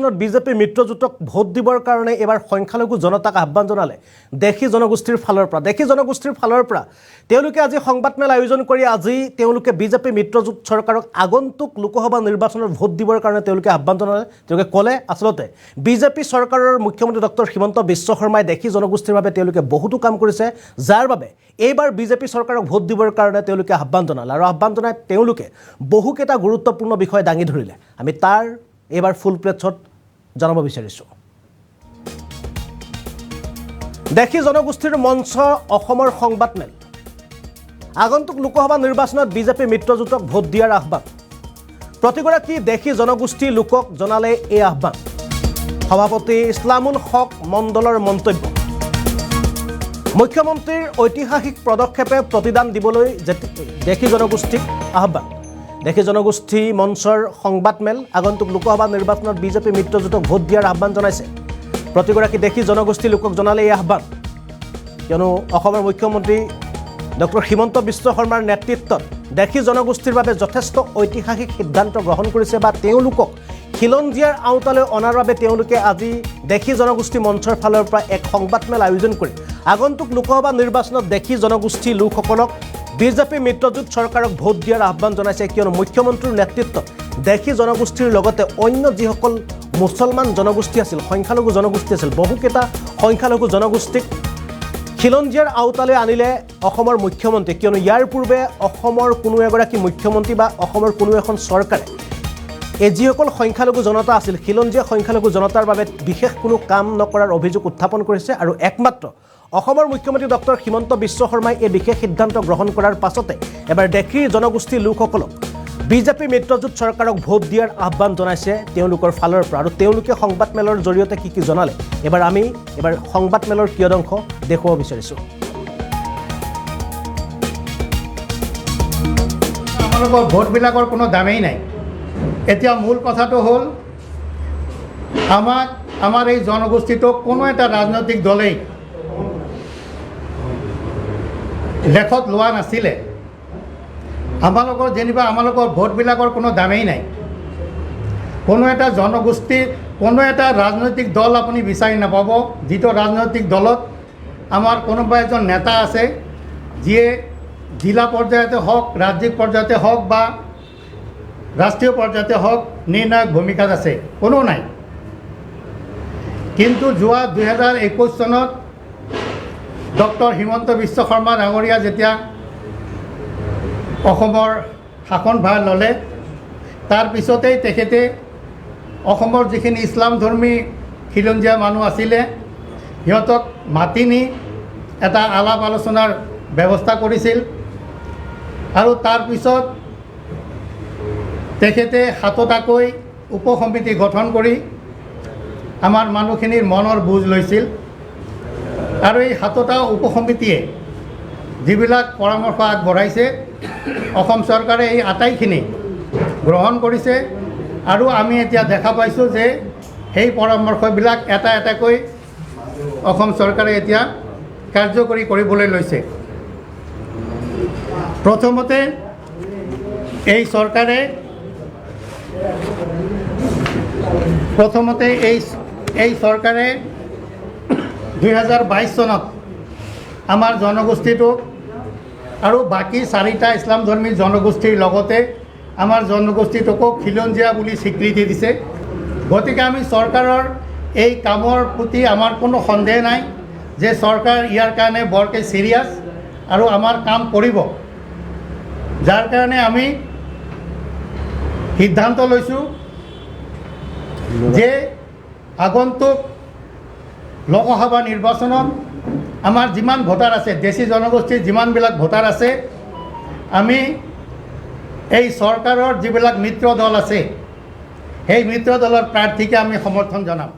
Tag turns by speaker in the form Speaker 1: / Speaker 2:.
Speaker 1: নিৰ্বাচনত BJP মিত্ৰজোঁটক vote দিবৰ কাৰণে এবাৰ সংখ্যালঘু জনতাক আহ্বান জনালে দেশী জনগোষ্ঠীৰ ফালৰ পৰা তেওঁলোকে আজি সংবাদমেল আয়োজন কৰি আজি তেওঁলোকে বিজেপি মিত্ৰজোঁট চৰকাৰক আগন্তুক লোকসভা নিৰ্বাচনত ভোট দিবৰ কাৰণে তেওঁলোকে আহ্বান জনালে। তেওঁলোকে ক'লে আচলতে বিজেপি চৰকাৰৰ মুখ্যমন্ত্ৰী ডক্টৰ হিমন্ত বিশ্ব শৰ্মাই দেশী জনগোষ্ঠীৰ বাবে তেওঁলোকে বহুতো কাম কৰিছে, যাৰ বাবে এইবাৰ বিজেপি চৰকাৰক ভোট দিবৰ কাৰণে তেওঁলোকে আহ্বান জনালে আৰু আহ্বান জনাই তেওঁলোকে বহুকেইটা গুৰুত্বপূৰ্ণ বিষয় দাঙি ধৰিলে। আমি তাৰ এবাৰ ফুল প্লেটছত জানাব বিচাৰিছোঁ। দেশী জনগোষ্ঠীৰ মঞ্চ অসমৰ সংবাদমেল। আগন্তুক লোকসভা নিৰ্বাচনত বিজেপি মিত্ৰজোঁটক ভোট দিয়াৰ আহ্বান। প্ৰতিগৰাকী দেশী জনগোষ্ঠী লোকক জনালে এই আহ্বান। সভাপতি ইছলামুল হক মণ্ডলৰ মন্তব্য। মুখ্যমন্ত্ৰীৰ ঐতিহাসিক পদক্ষেপে প্ৰতিদান দিবলৈ দেশী জনগোষ্ঠীক আহ্বান। দেশী জনগোষ্ঠী মঞ্চৰ সংবাদমেল আগন্তুক লোকসভা নিৰ্বাচনত বিজেপি মিত্ৰজোঁটক ভোট দিয়াৰ আহ্বান জনাইছে। প্ৰতিগৰাকী দেশী জনগোষ্ঠী লোকক জনালে এই আহ্বান, কিয়নো অসমৰ মুখ্যমন্ত্ৰী ডক্টৰ হিমন্ত বিশ্ব শৰ্মাৰ নেতৃত্বত দেশী জনগোষ্ঠীৰ বাবে যথেষ্ট ঐতিহাসিক সিদ্ধান্ত গ্ৰহণ কৰিছে বা তেওঁলোকক খিলঞ্জীয়াৰ আওতালৈ অনাৰ বাবে তেওঁলোকে আজি দেশী জনগোষ্ঠী মঞ্চৰ ফালৰ পৰা এক সংবাদমেল আয়োজন কৰি আগন্তুক লোকসভা নিৰ্বাচনত দেশী জনগোষ্ঠী লোকসকলক বিজেপি মিত্ৰজোঁট চৰকাৰক ভোট দিয়াৰ আহ্বান জনাইছে, কিয়নো মুখ্যমন্ত্ৰীৰ নেতৃত্বত দেশী জনগোষ্ঠীৰ লগতে অন্য যিসকল মুছলমান জনগোষ্ঠী আছিল, সংখ্যালঘু জনগোষ্ঠী আছিল, বহুকেইটা সংখ্যালঘু জনগোষ্ঠীক খিলঞ্জীয়াৰ আওতালৈ আনিলে অসমৰ মুখ্যমন্ত্ৰী, কিয়নো ইয়াৰ পূৰ্বে অসমৰ কোনো এগৰাকী মুখ্যমন্ত্ৰী বা অসমৰ কোনো এখন চৰকাৰে এই যিসকল সংখ্যালঘু জনতা আছিল, খিলঞ্জীয়া সংখ্যালঘু জনতাৰ বাবে বিশেষ কোনো কাম নকৰাৰ অভিযোগ উত্থাপন কৰিছে। আৰু একমাত্ৰ অসমৰ মুখ্যমন্ত্ৰী ডক্টৰ হিমন্ত বিশ্ব শৰ্মাই এই বিশেষ সিদ্ধান্ত গ্ৰহণ কৰাৰ পাছতে এবাৰ দেশী জনগোষ্ঠী লোকসকলক বিজেপি মিত্ৰজোঁট চৰকাৰক ভোট দিয়াৰ আহ্বান জনাইছে তেওঁলোকৰ ফালৰ পৰা। আৰু তেওঁলোকে সংবাদমেলৰ জৰিয়তে কি জনালে আমি সংবাদমেলৰ কিয়দংশ দেখুৱাব বিচাৰিছোঁ।
Speaker 2: আমালোকৰ ভোটবিলাকৰ কোনো দামেই নাই। এতিয়া মূল কথাটো হ'ল আমাৰ এই জনগোষ্ঠীটোক কোনো এটা ৰাজনৈতিক দলেই লেখত লোৱা নাছিলে। আমালোকৰ ভোটবিলাকৰ কোনো দামেই নাই। কোনো এটা জনগোষ্ঠীৰ কোনো এটা ৰাজনৈতিক দল আপুনি বিচাৰি নাপাব যিটো ৰাজনৈতিক দলত আমাৰ কোনোবা এজন নেতা আছে যিয়ে জিলা পৰ্যায়তে হওক, ৰাজ্যিক পৰ্যায়তে হওক বা ৰাষ্ট্ৰীয় পৰ্যায়তে হওক নিৰ্ণায়ক ভূমিকাত আছে, কোনো নাই। কিন্তু যোৱা 2021 চনত ডক্টৰ হিমন্ত বিশ্ব শৰ্মা ডাঙৰীয়া যেতিয়া অসমৰ শাসনভাৰ ল'লে, তাৰ পিছতেই তেখেতে অসমৰ যিখিনি ইছলামধৰ্মী খিলঞ্জীয়া মানুহ আছিলে সিহঁতক মাতি নি এটা আলাপ আলোচনাৰ ব্যৱস্থা কৰিছিল। আৰু তাৰপিছত তেখেতে 7টাকৈ উপসমিতি গঠন কৰি আমাৰ মানুহখিনিৰ মনৰ বুজ লৈছিল। আৰু এই 7টা উপসমিতিয়ে যিবিলাক পৰামৰ্শ আগবঢ়াইছে অসম চৰকাৰে এই আটাইখিনি গ্ৰহণ কৰিছে। আৰু আমি এতিয়া দেখা পাইছোঁ যে সেই পৰামৰ্শবিলাক এটা এটাকৈ অসম চৰকাৰে এতিয়া কাৰ্যকৰী কৰিবলৈ লৈছে। প্ৰথমতে এই চৰকাৰে এই চৰকাৰে 2022 চনত আমাৰ জনগোষ্ঠীটোক আৰু বাকী 4টা ইছলামধৰ্মী জনগোষ্ঠীৰ লগতে আমাৰ জনগোষ্ঠীটোকো খিলঞ্জীয়া বুলি স্বীকৃতি দিছে। গতিকে আমি চৰকাৰৰ এই কামৰ প্ৰতি আমাৰ কোনো সন্দেহ নাই যে চৰকাৰ ইয়াৰ কাৰণে বৰকৈ চিৰিয়াছ আৰু আমাৰ কাম কৰিব। যাৰ কাৰণে আমি সিদ্ধান্ত লৈছোঁ যে আগন্তুক লোকসভা নিৰ্বাচনত আমাৰ যিমান ভোটাৰ আছে, দেশী জনগোষ্ঠীৰ যিমানবিলাক ভোটাৰ আছে, আমি এই চৰকাৰৰ যিবিলাক মিত্ৰ দল আছে সেই মিত্ৰ দলৰ প্ৰাৰ্থীকে আমি সমৰ্থন জনাম।